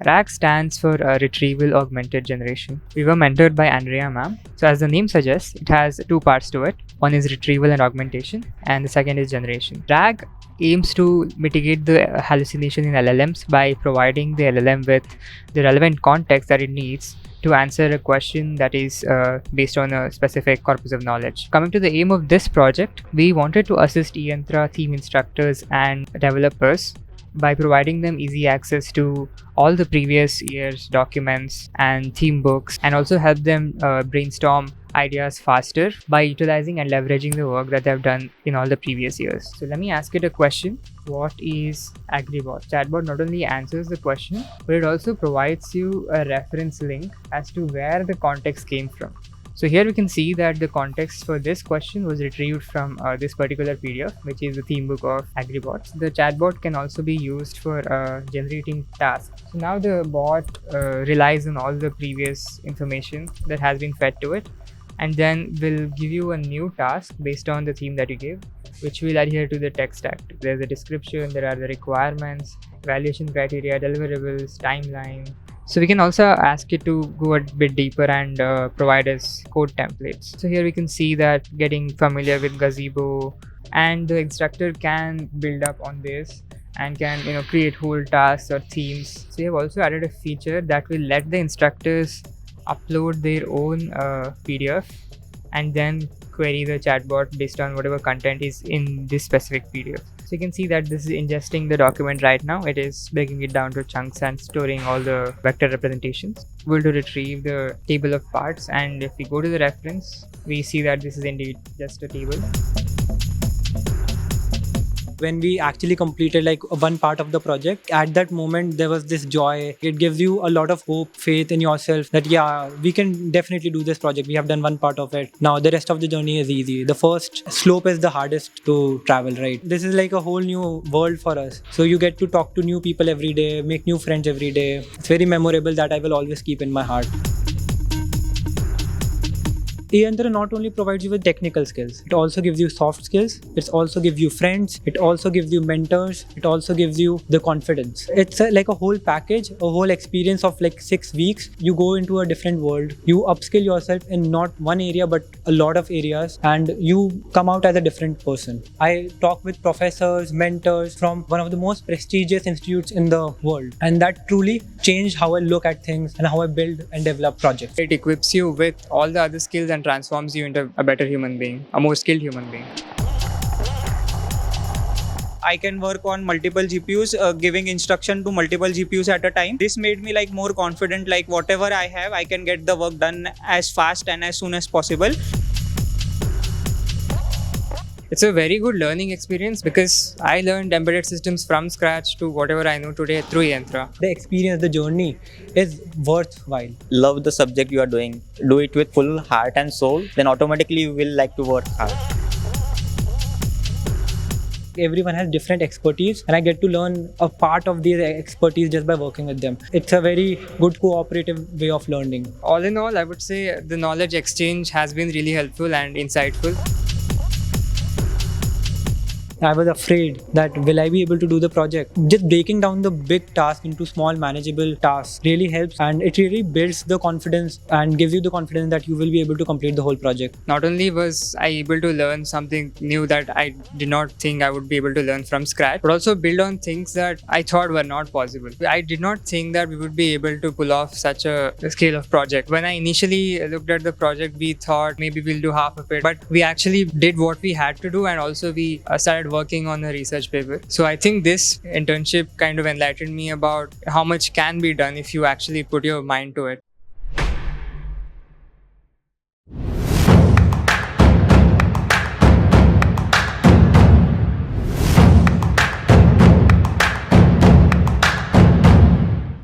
RAG stands for Retrieval Augmented Generation. We were mentored by Andrea ma'am. So as the name suggests, it has two parts to it. One is retrieval and augmentation, and the second is generation. RAG aims to mitigate the hallucination in LLMs by providing the LLM with the relevant context that it needs to answer a question that is based on a specific corpus of knowledge. Coming to the aim of this project, we wanted to assist eYantra theme instructors and developers by providing them easy access to all the previous year's documents and theme books, and also help them brainstorm ideas faster by utilizing and leveraging the work that they've done in all the previous years. So let me ask it a question. What is Agribot? Chatbot not only answers the question, but it also provides you a reference link as to where the context came from. So here we can see that the context for this question was retrieved from this particular PDF, which is the theme book of Agribots. The chatbot can also be used for generating tasks. So now the bot relies on all the previous information that has been fed to it, and then will give you a new task based on the theme that you gave, which will adhere to the tech stack. There's a description, there are the requirements, evaluation criteria, deliverables, timeline. So we can also ask it to go a bit deeper and provide us code templates. So here we can see that getting familiar with Gazebo, and the instructor can build up on this and can create whole tasks or themes. So we have also added a feature that will let the instructors upload their own PDF and then query the chatbot based on whatever content is in this specific PDF. So you can see that this is ingesting the document right now. It is breaking it down to chunks and storing all the vector representations. We'll to retrieve the table of parts, and if we go to the reference, we see that this is indeed just a table. When we actually completed like one part of the project, at that moment there was this joy. It gives you a lot of hope, faith in yourself that yeah, we can definitely do this project. We have done one part of it. Now the rest of the journey is easy. The first slope is the hardest to travel, right? This is like a whole new world for us. So you get to talk to new people every day, make new friends every day. It's very memorable, that I will always keep in my heart. eYantra not only provides you with technical skills, it also gives you soft skills, it also gives you friends, it also gives you mentors, it also gives you the confidence. It's like a whole package, a whole experience of like 6 weeks. You go into a different world, you upskill yourself in not one area but a lot of areas, and you come out as a different person. I talk with professors, mentors from one of the most prestigious institutes in the world, and that truly changed how I look at things and how I build and develop projects. It equips you with all the other skills and transforms you into a better human being, a more skilled human being. I can work on multiple GPUs, giving instruction to multiple GPUs at a time. This made me like more confident, like whatever I have, I can get the work done as fast and as soon as possible. It's a very good learning experience because I learned embedded systems from scratch to whatever I know today through eYantra. The experience, the journey is worthwhile. Love the subject you are doing, do it with full heart and soul, then automatically you will like to work hard. Everyone has different expertise, and I get to learn a part of their expertise just by working with them. It's a very good cooperative way of learning. All in all, I would say the knowledge exchange has been really helpful and insightful. I was afraid that will I be able to do the project. Just breaking down the big task into small manageable tasks really helps, and it really builds the confidence and gives you the confidence that you will be able to complete the whole project. Not only was I able to learn something new that I did not think I would be able to learn from scratch, but also build on things that I thought were not possible. I did not think that we would be able to pull off such a scale of project. When I initially looked at the project, we thought maybe we'll do half of it, but we actually did what we had to do, and also we started working on a research paper. So I think this internship kind of enlightened me about how much can be done if you actually put your mind to it.